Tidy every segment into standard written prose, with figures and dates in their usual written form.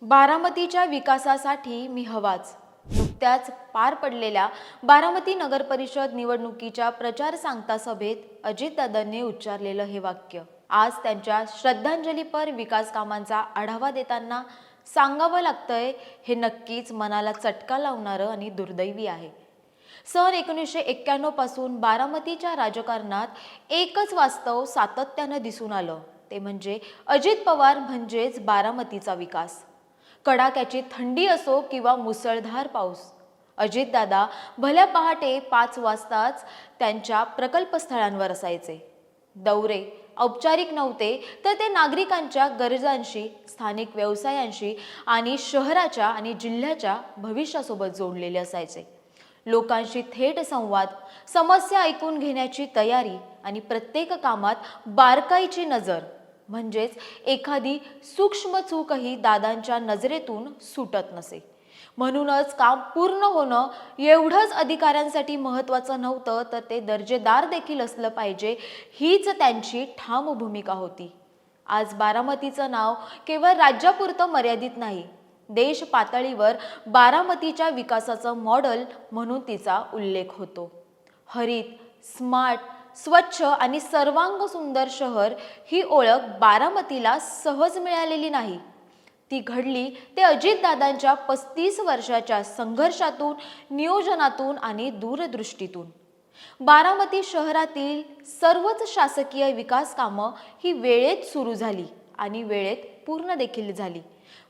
बारामतीच्या विकासासाठी मी हवाच. नुकत्याच पार पडलेल्या बारामती नगर परिषद निवडणुकीच्या प्रचार सांगता सभेत अजितदादांनी उच्चारलेलं हे वाक्य आज त्यांच्या श्रद्धांजलीपर विकास कामांचा आढावा देताना सांगावं लागतंय हे नक्कीच मनाला चटका लावणारं आणि दुर्दैवी आहे. सन 1991 पासून बारामतीच्या राजकारणात एकच वास्तव सातत्यानं दिसून आलं, ते म्हणजे अजित पवार म्हणजेच बारामतीचा विकास. कडाक्याची थंडी असो किंवा मुसळधार पाऊस, अजितदादा भल्या पहाटे 5 वाजताच त्यांच्या प्रकल्पस्थळांवर असायचे. दौरे औपचारिक नव्हते, तर ते नागरिकांच्या गरजांशी, स्थानिक व्यवसायांशी आणि शहराच्या आणि जिल्ह्याच्या भविष्यासोबत जोडलेले असायचे. लोकांशी थेट संवाद, समस्या ऐकून घेण्याची तयारी आणि प्रत्येक कामात बारकाईची नजर, म्हणजेच एखादी सूक्ष्म चूकही दादांच्या नजरेतून सुटत नसे. म्हणूनच काम पूर्ण होणं एवढंच अधिकाऱ्यांसाठी महत्त्वाचं नव्हतं, तर ते दर्जेदार देखील असलं पाहिजे, हीच त्यांची ठाम भूमिका होती. आज बारामतीचं नाव केवळ राज्यापुरतं मर्यादित नाही, देश पातळीवर बारामतीच्या विकासाचं मॉडेल म्हणून तिचा उल्लेख होतो. हरित, स्मार्ट, स्वच्छ आणि सर्वांग सुंदर शहर ही ओळख बारामतीला सहज मिळालेली नाही. ती घडली ते अजितदादांच्या 35 वर्षाच्या संघर्षातून, नियोजनातून आणि दूरदृष्टीतून. बारामती शहरातील सर्वच शासकीय विकास कामं ही वेळेत सुरू झाली आणि वेळेत पूर्ण देखील झाली.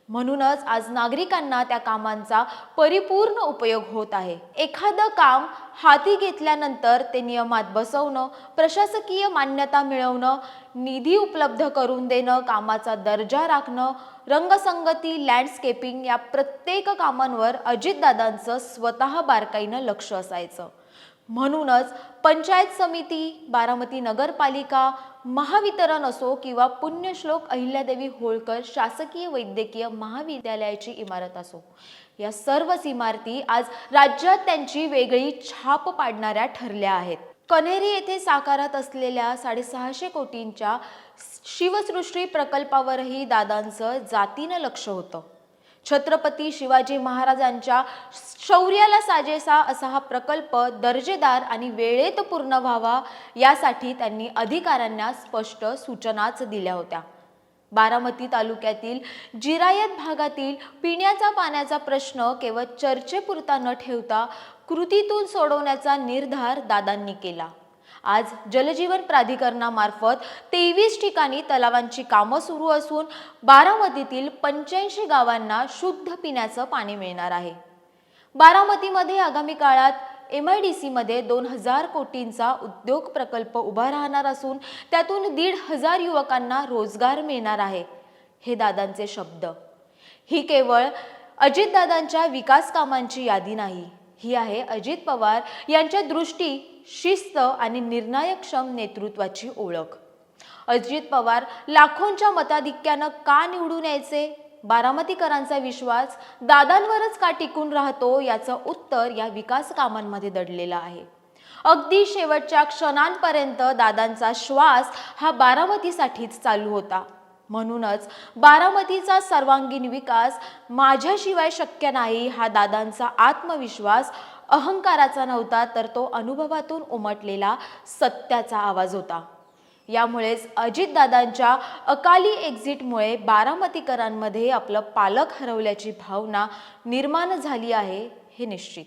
म्हणूनच आज नागरिकांना त्या कामांचा परिपूर्ण उपयोग होत आहे. एखादं काम हाती घेतल्यानंतर ते नियमात बसवणं, प्रशासकीय मान्यता मिळवणं, निधी उपलब्ध करून देणं, कामाचा दर्जा राखणं, रंगसंगती, लँडस्केपिंग या प्रत्येक कामांवर अजितदादांचं स्वतः बारकाईनं लक्ष असायचं. म्हणूनच पंचायत समिती, बारामती नगरपालिका, महावितरण असो किंवा पुण्यश्लोक अहिल्यादेवी होळकर शासकीय वैद्यकीय महाविद्यालयाची इमारत असो, या सर्वच इमारती आज राज्यात त्यांची वेगळी छाप पाडणाऱ्या ठरल्या आहेत. कन्हेरी येथे साकारात असलेल्या 650 कोटींच्या शिवसृष्टी प्रकल्पावरही दादांचं जातीनं लक्ष होतं. छत्रपती शिवाजी महाराजांच्या शौर्याला साजेसा असा हा प्रकल्प दर्जेदार आणि वेळेत पूर्ण व्हावा, यासाठी त्यांनी अधिकाऱ्यांना स्पष्ट सूचनाच दिल्या होत्या. बारामती तालुक्यातील जिरायत भागातील पिण्याचा पाण्याचा प्रश्न केवळ चर्चेपुरता न ठेवता कृतीतून सोडवण्याचा निर्धार दादांनी केला. आज जलजीवन प्राधिकरणामार्फत 23 ठिकाणी तलावांची कामं सुरू असून बारामतीतील 85 गावांना शुद्ध पिण्याचं पाणी मिळणार आहे. बारामतीमध्ये आगामी काळात MIDC मध्ये 2000 कोटींचा उद्योग प्रकल्प उभा राहणार असून त्यातून 1500 युवकांना रोजगार मिळणार आहे. हे दादांचे शब्द. ही केवळ अजितदादांच्या विकास कामांची यादी नाही, ही आहे अजित पवार यांच्या दृष्टी, शिस्त आणि निर्णायकक्षम नेतृत्वाची ओळख. अजित पवार लाखोंच्या मताधिक्यानं का निवडून यायचे? बारामतीकरांचा विश्वास दादांवरच का टिकून राहतो, याचं उत्तर या विकास कामांमध्ये दडलेलं आहे. अगदी शेवटच्या क्षणांपर्यंत दादांचा श्वास हा बारामतीसाठीच चालू होता. म्हणूनच बारामतीचा सर्वांगीण विकास माझ्याशिवाय शक्य नाही, हा दादांचा आत्मविश्वास अहंकाराचा नव्हता, तर तो अनुभवातून उमटलेला सत्याचा आवाज होता. यामुळेच अजितदादांच्या अकाली एक्झिटमुळे बारामतीकरांमध्ये आपलं पालक हरवल्याची भावना निर्माण झाली आहे, हे निश्चित.